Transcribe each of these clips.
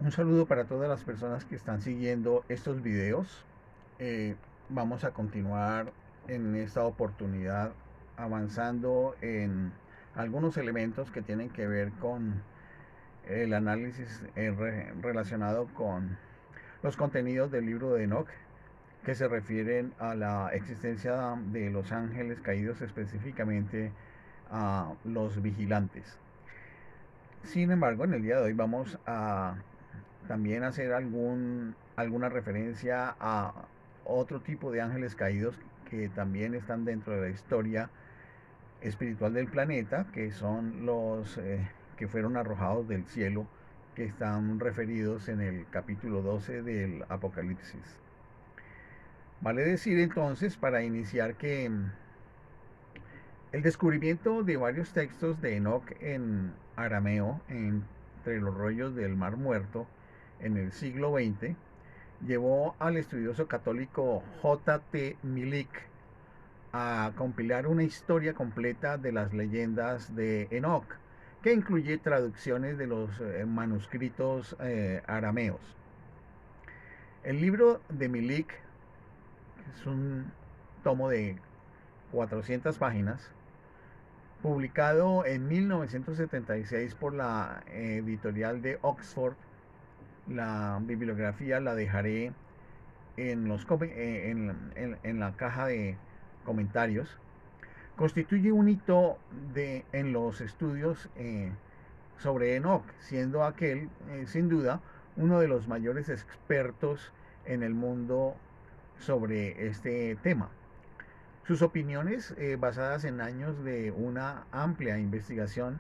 Un saludo para todas las personas que están siguiendo estos videos. Eh, Vamos a continuar en esta oportunidad avanzando en algunos elementos que tienen que ver con el análisis relacionado con los contenidos del libro de Enoch, que se refieren a la existencia de los ángeles caídos, específicamente a los vigilantes. Sin embargo, en el día de hoy vamos a también hacer alguna referencia a otro tipo de ángeles caídos que también están dentro de la historia espiritual del planeta, que son los que fueron arrojados del cielo, que están referidos en el capítulo 12 del Apocalipsis. Vale decir entonces, para iniciar, que el descubrimiento de varios textos de Enoch en arameo entre los rollos del Mar Muerto en el siglo XX llevó al estudioso católico J. T. Milik a compilar una historia completa de las leyendas de Enoch, que incluye traducciones de los manuscritos arameos. El libro de Milik es un tomo de 400 páginas, publicado en 1976 por la editorial de Oxford. La bibliografía la dejaré en la caja de comentarios. Constituye un hito en los estudios sobre Enoch, siendo aquel, sin duda, uno de los mayores expertos en el mundo sobre este tema. Sus opiniones, basadas en años de una amplia investigación,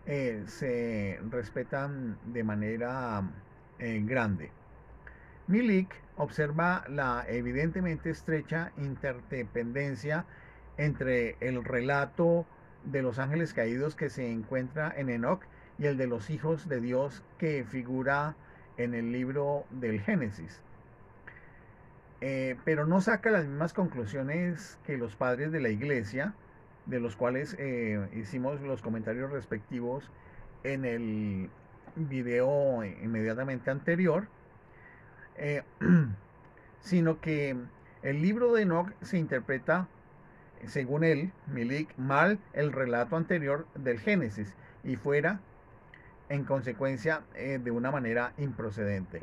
se respetan de manera grande. Milik observa la evidentemente estrecha interdependencia entre el relato de los ángeles caídos que se encuentra en Enoch y el de los hijos de Dios que figura en el libro del Génesis. Pero no saca las mismas conclusiones que los padres de la iglesia, de los cuales hicimos los comentarios respectivos en el video inmediatamente anterior, eh, sino que el libro de Enoch se interpreta, según él, Milik, mal el relato anterior del Génesis y fuera, en consecuencia, de una manera improcedente.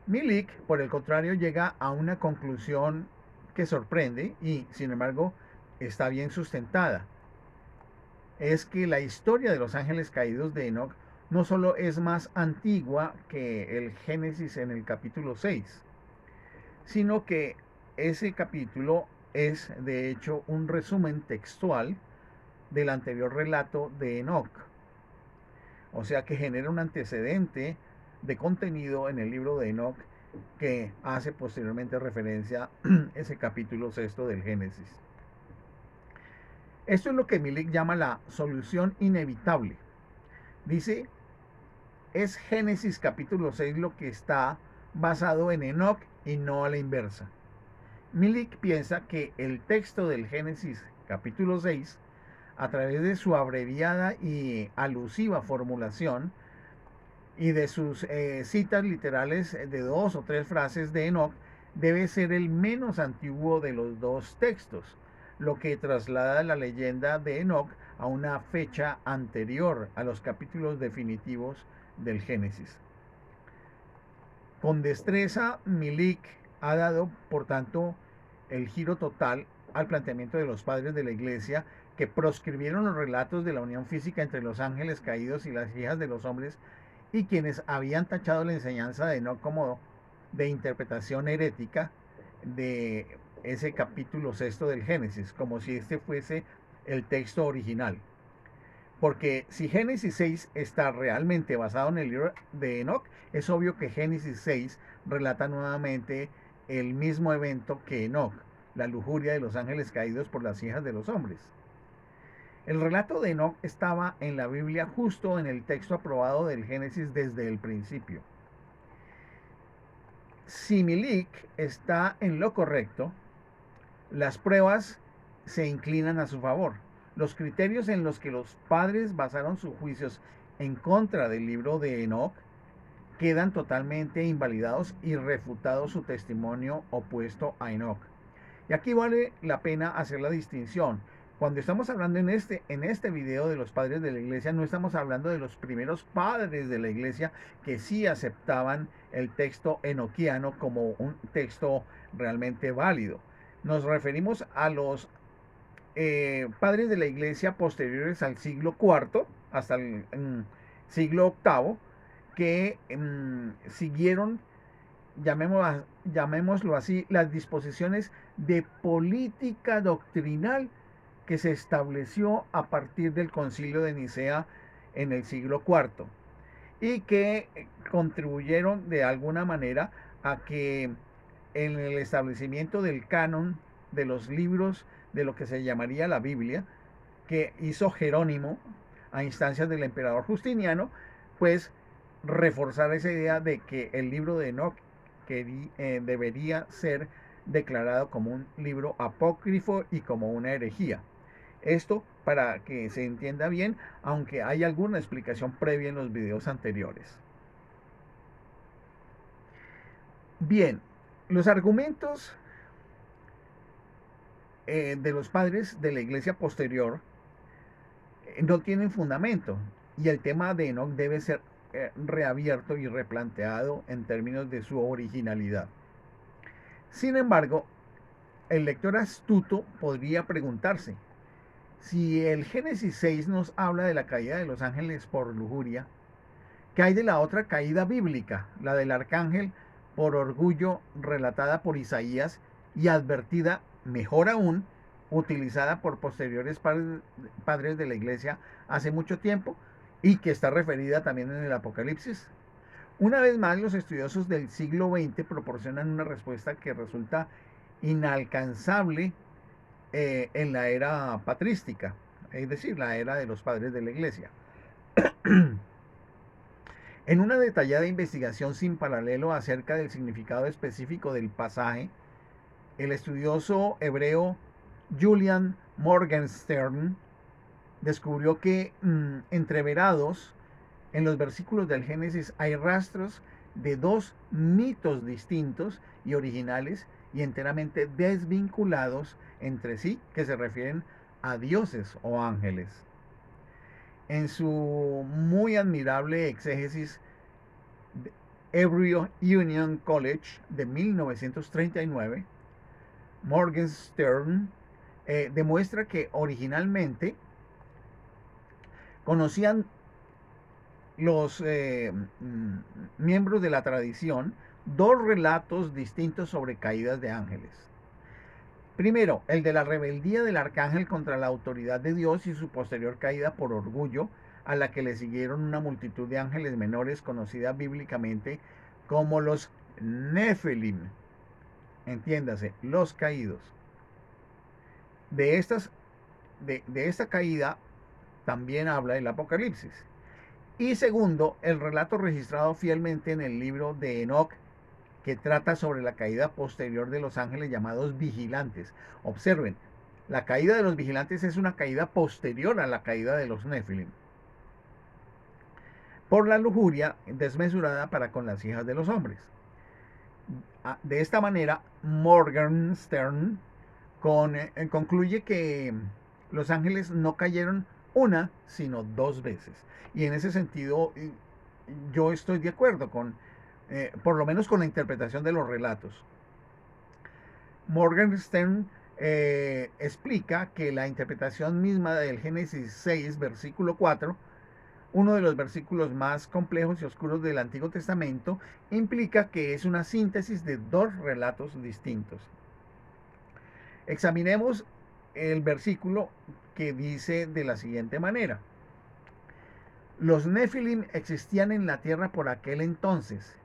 Milik, por el contrario, llega a una conclusión que sorprende y, sin embargo, está bien sustentada. Es que la historia de los ángeles caídos de Enoch no solo es más antigua que el Génesis en el capítulo 6, sino que ese capítulo es, de hecho, un resumen textual del anterior relato de Enoch. O sea que genera un antecedente de contenido en el libro de Enoch que hace posteriormente referencia a ese capítulo sexto del Génesis. Esto es lo que Milik llama la solución inevitable. Dice, es Génesis capítulo 6 lo que está basado en Enoch y no a la inversa. Milik piensa que el texto del Génesis capítulo 6, a través de su abreviada y alusiva formulación y de sus citas literales de 2 o 3 frases de Enoch, debe ser el menos antiguo de los dos textos, lo que traslada la leyenda de Enoch a una fecha anterior a los capítulos definitivos del Génesis. Con destreza, Milik ha dado, por tanto, el giro total al planteamiento de los padres de la Iglesia, que proscribieron los relatos de la unión física entre los ángeles caídos y las hijas de los hombres, y quienes habían tachado la enseñanza de Enoch como de interpretación herética de ese capítulo sexto del Génesis, como si este fuese el texto original. Porque si Génesis 6 está realmente basado en el libro de Enoch, es obvio que Génesis 6 relata nuevamente el mismo evento que Enoch, la lujuria de los ángeles caídos por las hijas de los hombres. El relato de Enoch estaba en la Biblia justo en el texto aprobado del Génesis desde el principio. Si Milik está en lo correcto, las pruebas se inclinan a su favor. Los criterios en los que los padres basaron sus juicios en contra del libro de Enoch quedan totalmente invalidados y refutado su testimonio opuesto a Enoc. Y aquí vale la pena hacer la distinción. Cuando estamos hablando en este video de los padres de la iglesia, no estamos hablando de los primeros padres de la iglesia que sí aceptaban el texto enoquiano como un texto realmente válido. Nos referimos a los padres de la iglesia posteriores al siglo IV, hasta el siglo VIII, que siguieron, llamémoslo así, las disposiciones de política doctrinal que se estableció a partir del Concilio de Nicea en el siglo IV y que contribuyeron de alguna manera a que en el establecimiento del canon de los libros de lo que se llamaría la Biblia, que hizo Jerónimo a instancias del emperador Justiniano, pues reforzar esa idea de que el libro de Enoch debería ser declarado como un libro apócrifo y como una herejía. Esto para que se entienda bien, aunque hay alguna explicación previa en los videos anteriores. Bien, los argumentos de los padres de la iglesia posterior no tienen fundamento y el tema de Enoch debe ser reabierto y replanteado en términos de su originalidad. Sin embargo, el lector astuto podría preguntarse, si el Génesis 6 nos habla de la caída de los ángeles por lujuria, ¿qué hay de la otra caída bíblica, la del arcángel por orgullo, relatada por Isaías y advertida, mejor aún, utilizada por posteriores padres de la iglesia hace mucho tiempo y que está referida también en el Apocalipsis? Una vez más, los estudiosos del siglo XX proporcionan una respuesta que resulta inalcanzable en la era patrística, es decir, la era de los padres de la iglesia. En una detallada investigación sin paralelo acerca del significado específico del pasaje, el estudioso hebreo Julian Morgenstern descubrió que entreverados en los versículos del Génesis hay rastros de dos mitos distintos y originales y enteramente desvinculados entre sí que se refieren a dioses o ángeles. En su muy admirable exégesis de Hebrew Union College de 1939, Morgenstern demuestra que originalmente conocían los miembros de la tradición dos relatos distintos sobre caídas de ángeles. Primero, el de la rebeldía del arcángel contra la autoridad de Dios y su posterior caída por orgullo, a la que le siguieron una multitud de ángeles menores conocida bíblicamente como los Nefilim. Entiéndase, los caídos. De esta caída también habla el Apocalipsis. Y segundo, el relato registrado fielmente en el libro de Enoch, que trata sobre la caída posterior de los ángeles llamados vigilantes. Observen, la caída de los vigilantes es una caída posterior a la caída de los Nefilim, por la lujuria desmesurada para con las hijas de los hombres. De esta manera, Morgenstern concluye que los ángeles no cayeron una, sino dos veces. Y en ese sentido, yo estoy de acuerdo con, por lo menos con la interpretación de los relatos. Morgenstern explica que la interpretación misma del Génesis 6, versículo 4, uno de los versículos más complejos y oscuros del Antiguo Testamento, implica que es una síntesis de dos relatos distintos. Examinemos el versículo que dice de la siguiente manera: los Nefilim existían en la tierra por aquel entonces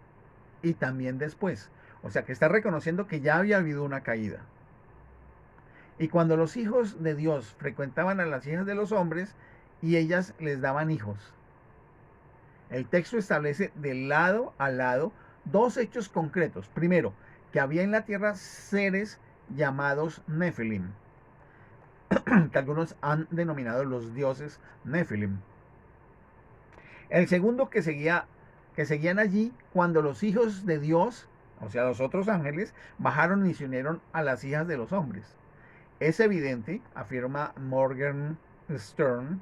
y también después. O sea que está reconociendo que ya había habido una caída. Y cuando los hijos de Dios frecuentaban a las hijas de los hombres y ellas les daban hijos. El texto establece de lado a lado dos hechos concretos. Primero, que había en la tierra seres llamados Nefilim, que algunos han denominado los dioses Nefilim. El segundo, que seguía que seguían allí cuando los hijos de Dios, o sea, los otros ángeles, bajaron y se unieron a las hijas de los hombres. Es evidente, afirma Morgan Stern,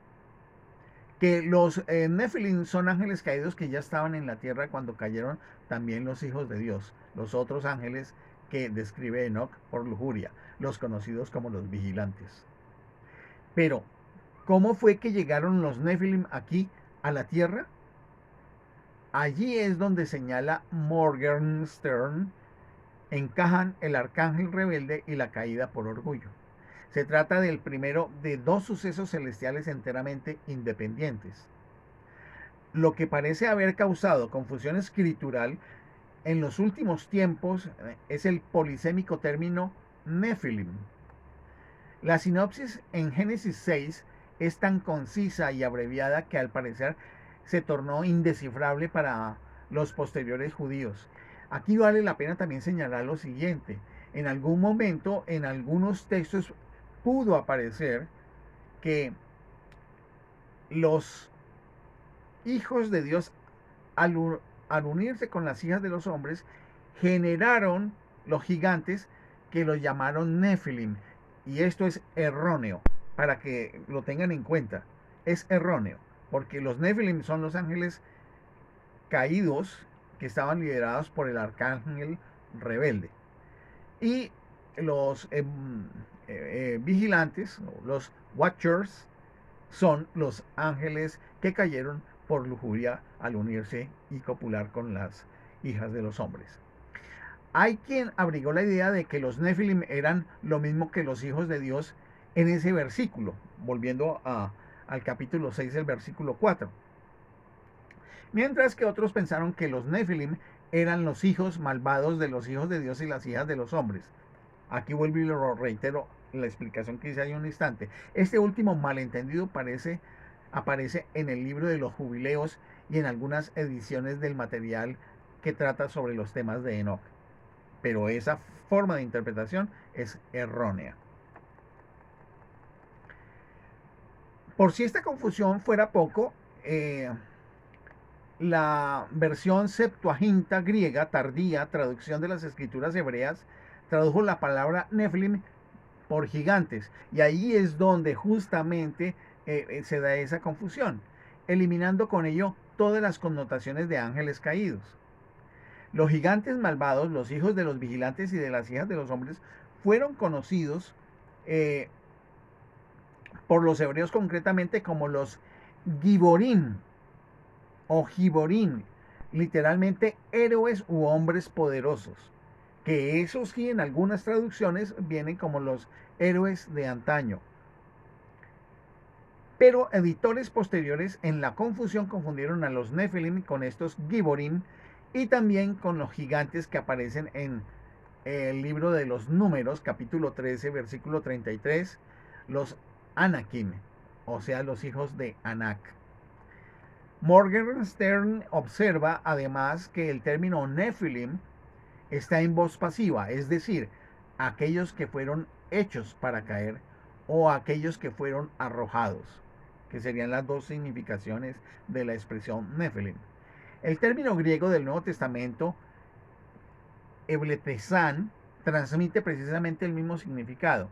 que los Nephilim son ángeles caídos que ya estaban en la tierra cuando cayeron también los hijos de Dios, los otros ángeles que describe Enoch por lujuria, los conocidos como los vigilantes. Pero, ¿cómo fue que llegaron los Nephilim aquí a la tierra? Allí es donde señala Morgenstern, encajan el arcángel rebelde y la caída por orgullo. Se trata del primero de dos sucesos celestiales enteramente independientes. Lo que parece haber causado confusión escritural en los últimos tiempos es el polisémico término Nephilim. La sinopsis en Génesis 6 es tan concisa y abreviada que al parecer se tornó indescifrable para los posteriores judíos. Aquí vale la pena también señalar lo siguiente. En algún momento, en algunos textos, pudo aparecer que los hijos de Dios, al unirse con las hijas de los hombres, generaron los gigantes que los llamaron Nephilim. Y esto es erróneo, para que lo tengan en cuenta. Es erróneo, porque los Nephilim son los ángeles caídos que estaban liderados por el arcángel rebelde. Y los vigilantes, los watchers, son los ángeles que cayeron por lujuria al unirse y copular con las hijas de los hombres. Hay quien abrigó la idea de que los Nephilim eran lo mismo que los hijos de Dios en ese versículo, volviendo al capítulo 6, el versículo 4. Mientras que otros pensaron que los Nephilim eran los hijos malvados de los hijos de Dios y las hijas de los hombres. Aquí vuelvo y lo reitero la explicación que hice hace un instante. Este último malentendido aparece en el libro de los jubileos y en algunas ediciones del material que trata sobre los temas de Enoch. Pero esa forma de interpretación es errónea. Por si esta confusión fuera poco, la versión Septuaginta griega tardía, traducción de las escrituras hebreas, tradujo la palabra Nephilim por gigantes. Y ahí es donde justamente se da esa confusión, eliminando con ello todas las connotaciones de ángeles caídos. Los gigantes malvados, los hijos de los vigilantes y de las hijas de los hombres, fueron conocidos por los hebreos concretamente como los Giborim o Giborim, literalmente héroes u hombres poderosos, que eso sí en algunas traducciones vienen como los héroes de antaño. Pero editores posteriores en la confusión confundieron a los Nephilim con estos Giborim y también con los gigantes que aparecen en el libro de los Números, capítulo 13, versículo 33, los Anakim, o sea, los hijos de Anak. Morgenstern observa además que el término Nephilim está en voz pasiva, es decir, aquellos que fueron hechos para caer o aquellos que fueron arrojados, que serían las dos significaciones de la expresión Nephilim. El término griego del Nuevo Testamento, ebletesan, transmite precisamente el mismo significado.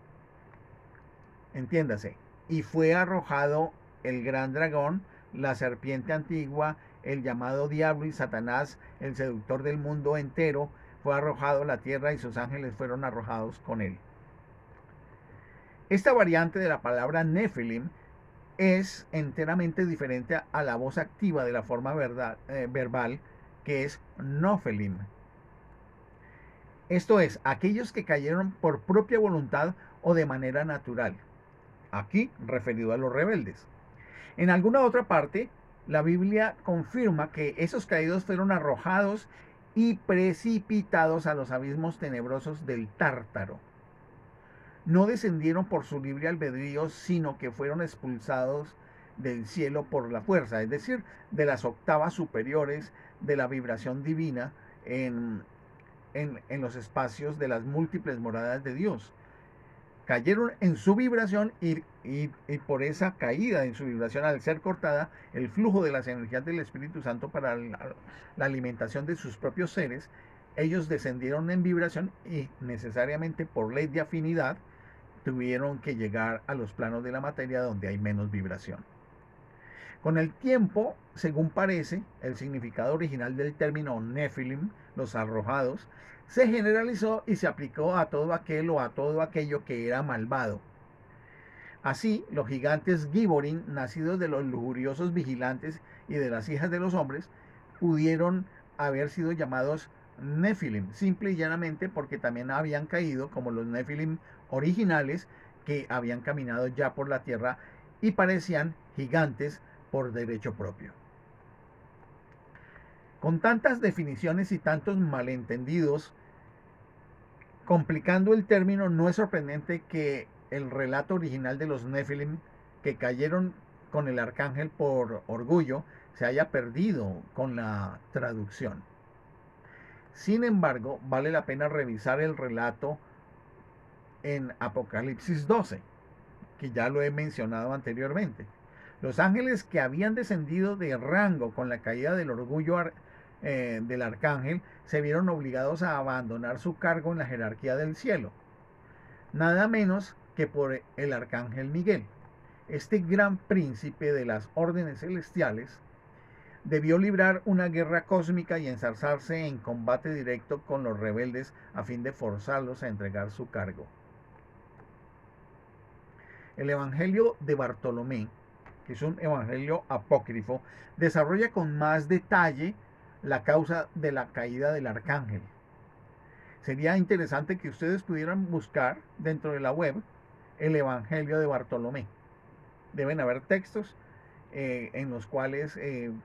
Entiéndase, y fue arrojado el gran dragón, la serpiente antigua, el llamado diablo y Satanás, el seductor del mundo entero, fue arrojado a la tierra y sus ángeles fueron arrojados con él. Esta variante de la palabra Nephilim es enteramente diferente a la voz activa de la forma verbal, que es Nophilim. Esto es, aquellos que cayeron por propia voluntad o de manera natural. Aquí referido a los rebeldes. En alguna otra parte, la Biblia confirma que esos caídos fueron arrojados y precipitados a los abismos tenebrosos del Tártaro. No descendieron por su libre albedrío, sino que fueron expulsados del cielo por la fuerza, es decir, de las octavas superiores de la vibración divina en los espacios de las múltiples moradas de Dios. cayeron en su vibración y por esa caída en su vibración, al ser cortada el flujo de las energías del Espíritu Santo para la alimentación de sus propios seres, ellos descendieron en vibración y necesariamente por ley de afinidad tuvieron que llegar a los planos de la materia donde hay menos vibración. Con el tiempo, según parece, el significado original del término Nephilim, los arrojados, se generalizó y se aplicó a todo aquel o a todo aquello que era malvado. Así, los gigantes Giborim, nacidos de los lujuriosos vigilantes y de las hijas de los hombres, pudieron haber sido llamados Nephilim, simple y llanamente porque también habían caído como los Nephilim originales que habían caminado ya por la tierra y parecían gigantes por derecho propio. Con tantas definiciones y tantos malentendidos, complicando el término, no es sorprendente que el relato original de los Nephilim, que cayeron con el arcángel por orgullo, se haya perdido con la traducción. Sin embargo, vale la pena revisar el relato en Apocalipsis 12, que ya lo he mencionado anteriormente. Los ángeles que habían descendido de rango con la caída del orgullo del arcángel se vieron obligados a abandonar su cargo en la jerarquía del cielo, nada menos que por el arcángel Miguel. Este gran príncipe de las órdenes celestiales debió librar una guerra cósmica y enzarzarse en combate directo con los rebeldes a fin de forzarlos a entregar su cargo. El Evangelio de Bartolomé, que es un evangelio apócrifo, desarrolla con más detalle la causa de la caída del arcángel. Sería interesante que ustedes pudieran buscar dentro de la web el Evangelio de Bartolomé. Deben haber textos en los cuales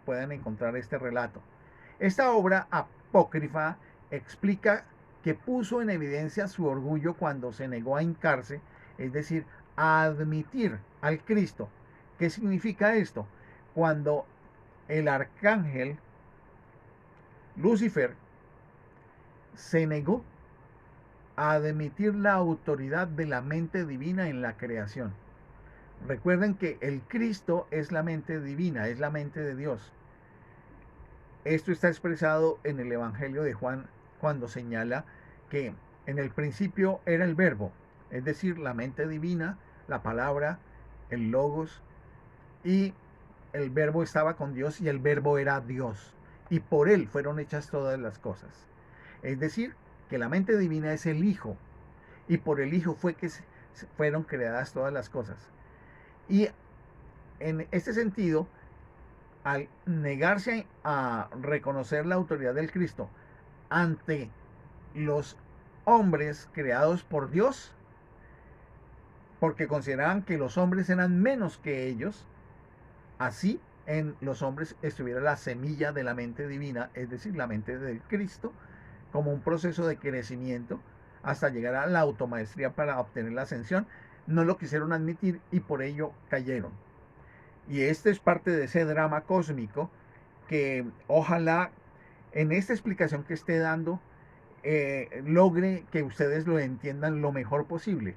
puedan encontrar este relato. Esta obra apócrifa explica que puso en evidencia su orgullo cuando se negó a hincarse, es decir, a admitir al Cristo. ¿Qué significa esto? Cuando el arcángel Lucifer se negó a admitir la autoridad de la mente divina en la creación. Recuerden que el Cristo es la mente divina, es la mente de Dios. Esto está expresado en el Evangelio de Juan cuando señala que en el principio era el verbo, es decir, la mente divina, la palabra, el logos, y el verbo estaba con Dios y el verbo era Dios, y por él fueron hechas todas las cosas. Es decir, que la mente divina es el Hijo, y por el Hijo fue que fueron creadas todas las cosas. Y en este sentido, al negarse a reconocer la autoridad del Cristo ante los hombres creados por Dios, porque consideraban que los hombres eran menos que ellos, así en los hombres estuviera la semilla de la mente divina, es decir, la mente del Cristo, como un proceso de crecimiento hasta llegar a la automaestría para obtener la ascensión. No lo quisieron admitir y por ello cayeron. Y este es parte de ese drama cósmico que ojalá en esta explicación que esté dando logre que ustedes lo entiendan lo mejor posible,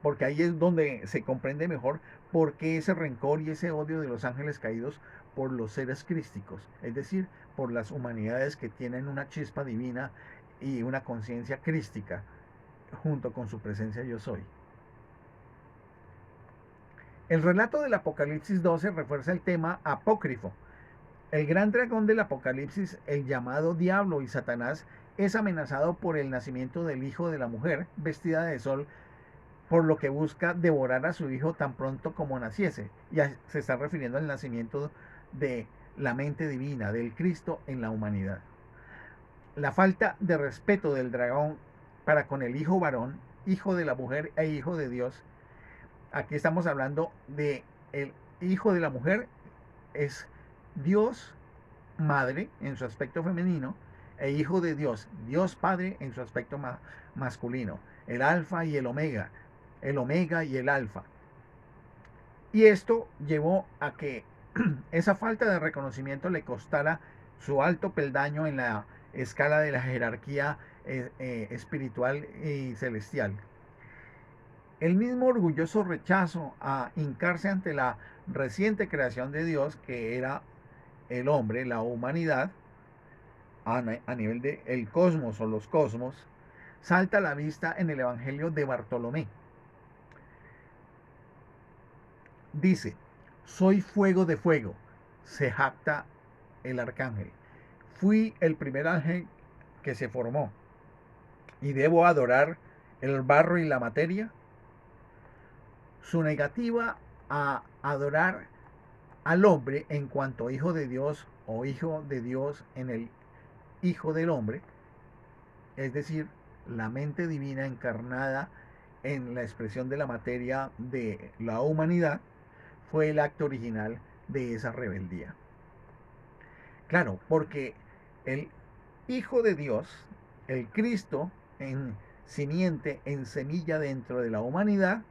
porque ahí es donde se comprende mejor por qué ese rencor y ese odio de los ángeles caídos por los seres crísticos, es decir, por las humanidades que tienen una chispa divina y una conciencia crística junto con su presencia yo soy. El relato del Apocalipsis 12 refuerza el tema apócrifo. El gran dragón del Apocalipsis, el llamado Diablo y Satanás, es amenazado por el nacimiento del hijo de la mujer, vestida de sol, por lo que busca devorar a su hijo tan pronto como naciese. Ya se está refiriendo al nacimiento de la mente divina, del Cristo en la humanidad. La falta de respeto del dragón para con el hijo varón, hijo de la mujer e hijo de Dios. Aquí estamos hablando de el hijo de la mujer, es Dios madre en su aspecto femenino, e hijo de Dios, Dios Padre en su aspecto masculino, el alfa y el omega y el alfa. Y esto llevó a que esa falta de reconocimiento le costara su alto peldaño en la escala de la jerarquía espiritual y celestial. El mismo orgulloso rechazo a hincarse ante la reciente creación de Dios, que era el hombre, la humanidad, a nivel del el cosmos o los cosmos, salta a la vista en el Evangelio de Bartolomé. Dice, soy fuego de fuego, se jacta el arcángel. Fui el primer ángel que se formó y debo adorar el barro y la materia. Su negativa a adorar al hombre en cuanto hijo de Dios o hijo de Dios en el hijo del hombre, es decir, la mente divina encarnada en la expresión de la materia de la humanidad, fue el acto original de esa rebeldía. Claro, porque el Hijo de Dios, el Cristo en simiente, en semilla dentro de la humanidad,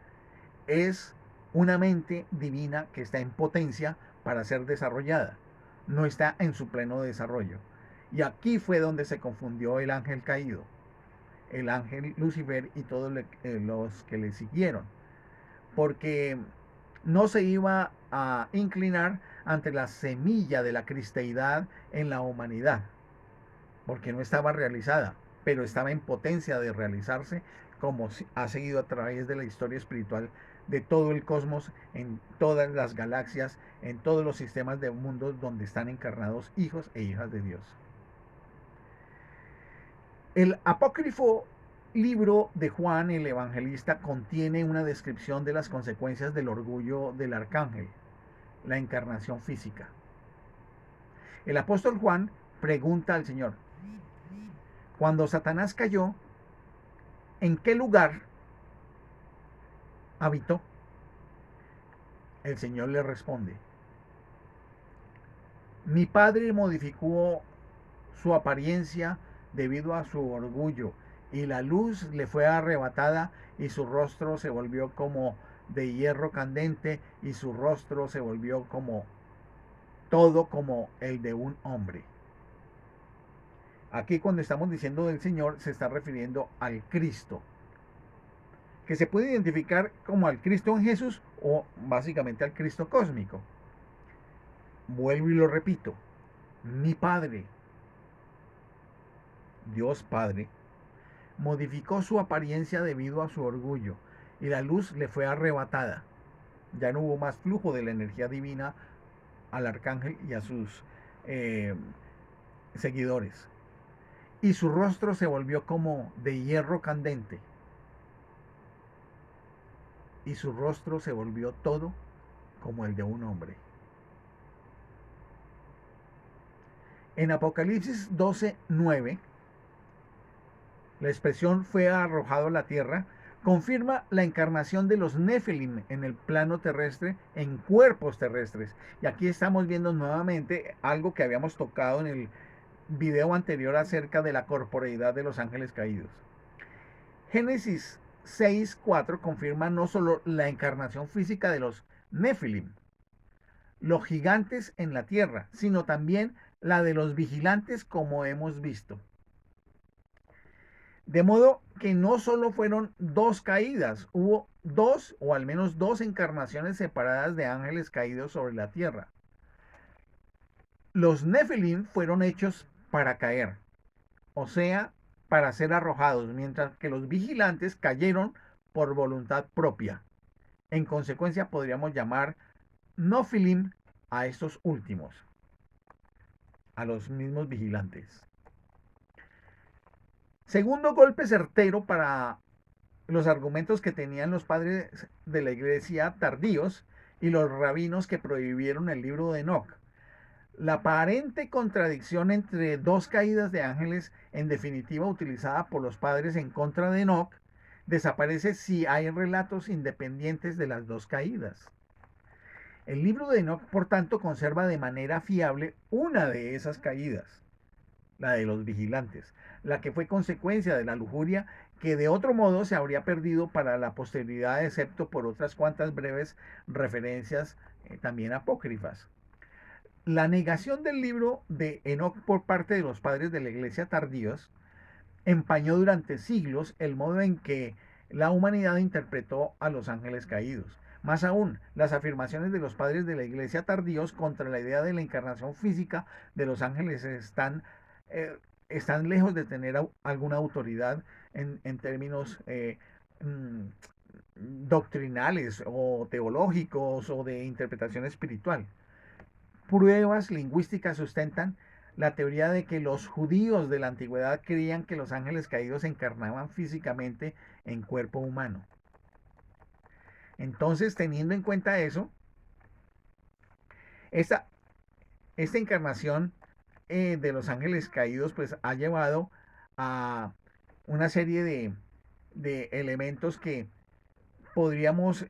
es una mente divina que está en potencia para ser desarrollada, no está en su pleno desarrollo. Y aquí fue donde se confundió el ángel caído, el ángel Lucifer y todos los que le siguieron, porque no se iba a inclinar ante la semilla de la cristeidad en la humanidad, porque no estaba realizada, pero estaba en potencia de realizarse, como ha seguido a través de la historia espiritual de todo el cosmos, en todas las galaxias, en todos los sistemas de mundos donde están encarnados hijos e hijas de Dios. El apócrifo libro de Juan el Evangelista contiene una descripción de las consecuencias del orgullo del arcángel, la encarnación física. El apóstol Juan pregunta al Señor, cuando Satanás cayó, ¿en qué lugar habitó? El Señor le responde, mi padre modificó su apariencia debido a su orgullo, y la luz le fue arrebatada, y su rostro se volvió como de hierro candente, y su rostro se volvió como todo como el de un hombre. Aquí cuando estamos diciendo del Señor se está refiriendo al Cristo, que se puede identificar como al Cristo en Jesús o básicamente al Cristo cósmico. Vuelvo y lo repito, mi Padre, Dios Padre, modificó su apariencia debido a su orgullo y la luz le fue arrebatada. Ya no hubo más flujo de la energía divina al arcángel y a sus seguidores. Y su rostro se volvió como de hierro candente. Y su rostro se volvió todo como el de un hombre. En Apocalipsis 12:9, la expresión fue arrojado a la tierra, confirma la encarnación de los Nefilim en el plano terrestre, en cuerpos terrestres. Y aquí estamos viendo nuevamente algo que habíamos tocado en el video anterior acerca de la corporeidad de los ángeles caídos. Génesis 6:4 confirma no solo la encarnación física de los Nefilim, los gigantes en la tierra, sino también la de los vigilantes, como hemos visto. De modo que no solo fueron dos caídas, hubo dos o al menos dos encarnaciones separadas de ángeles caídos sobre la tierra. Los Nefilim fueron hechos para caer, o sea, para ser arrojados, mientras que los vigilantes cayeron por voluntad propia. En consecuencia, podríamos llamar Nofilim a estos últimos, a los mismos vigilantes. Segundo golpe certero para los argumentos que tenían los padres de la iglesia tardíos y los rabinos que prohibieron el libro de Enoch. La aparente contradicción entre dos caídas de ángeles, en definitiva utilizada por los padres en contra de Enoch, desaparece si hay relatos independientes de las dos caídas. El libro de Enoch, por tanto, conserva de manera fiable una de esas caídas, la de los vigilantes, la que fue consecuencia de la lujuria que de otro modo se habría perdido para la posteridad, excepto por otras cuantas breves referencias también apócrifas. La negación del libro de Enoch por parte de los padres de la iglesia tardíos empañó durante siglos el modo en que la humanidad interpretó a los ángeles caídos. Más aún, las afirmaciones de los padres de la iglesia tardíos contra la idea de la encarnación física de los ángeles están lejos de tener alguna autoridad en términos mm, doctrinales o teológicos o de interpretación espiritual. Pruebas lingüísticas sustentan la teoría de que los judíos de la antigüedad creían que los ángeles caídos encarnaban físicamente en cuerpo humano. Entonces, teniendo en cuenta eso, esta, esta encarnación de los ángeles caídos pues ha llevado a una serie de elementos que podríamos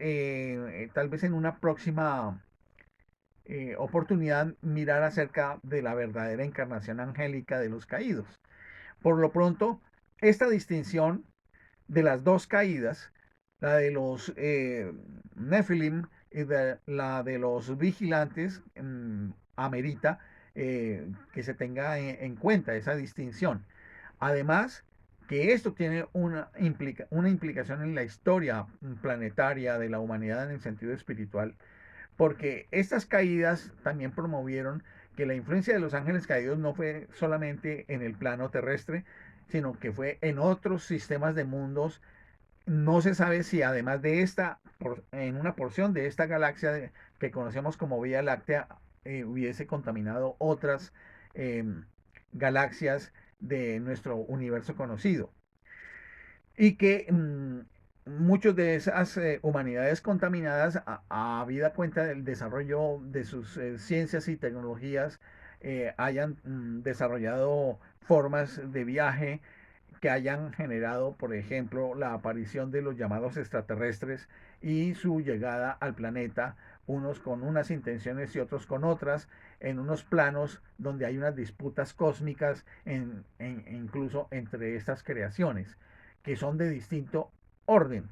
tal vez en una próxima oportunidad mirar acerca de la verdadera encarnación angélica de los caídos. Por lo pronto, esta distinción de las dos caídas, la de los Nephilim y la de los vigilantes, amerita que se tenga en cuenta esa distinción. Además, que esto tiene una implicación en la historia planetaria de la humanidad en el sentido espiritual, porque estas caídas también promovieron que la influencia de los ángeles caídos no fue solamente en el plano terrestre, sino que fue en otros sistemas de mundos. No se sabe si además de en una porción de esta galaxia que conocemos como Vía Láctea, hubiese contaminado otras eh, galaxias de nuestro universo conocido. Y que muchas de esas humanidades contaminadas, habida cuenta del desarrollo de sus ciencias y tecnologías, hayan desarrollado formas de viaje que hayan generado, por ejemplo, la aparición de los llamados extraterrestres y su llegada al planeta, unos con unas intenciones y otros con otras, en unos planos donde hay unas disputas cósmicas incluso entre estas creaciones, que son de distinto orden,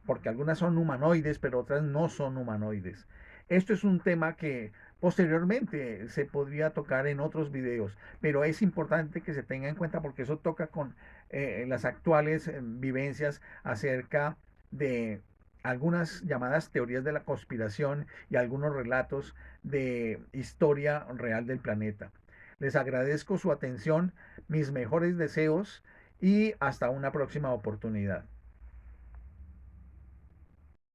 porque algunas son humanoides, pero otras no son humanoides. Esto es un tema que posteriormente se podría tocar en otros videos, pero es importante que se tenga en cuenta porque eso toca con las actuales vivencias acerca de algunas llamadas teorías de la conspiración y algunos relatos de historia real del planeta. Les agradezco su atención, mis mejores deseos y hasta una próxima oportunidad.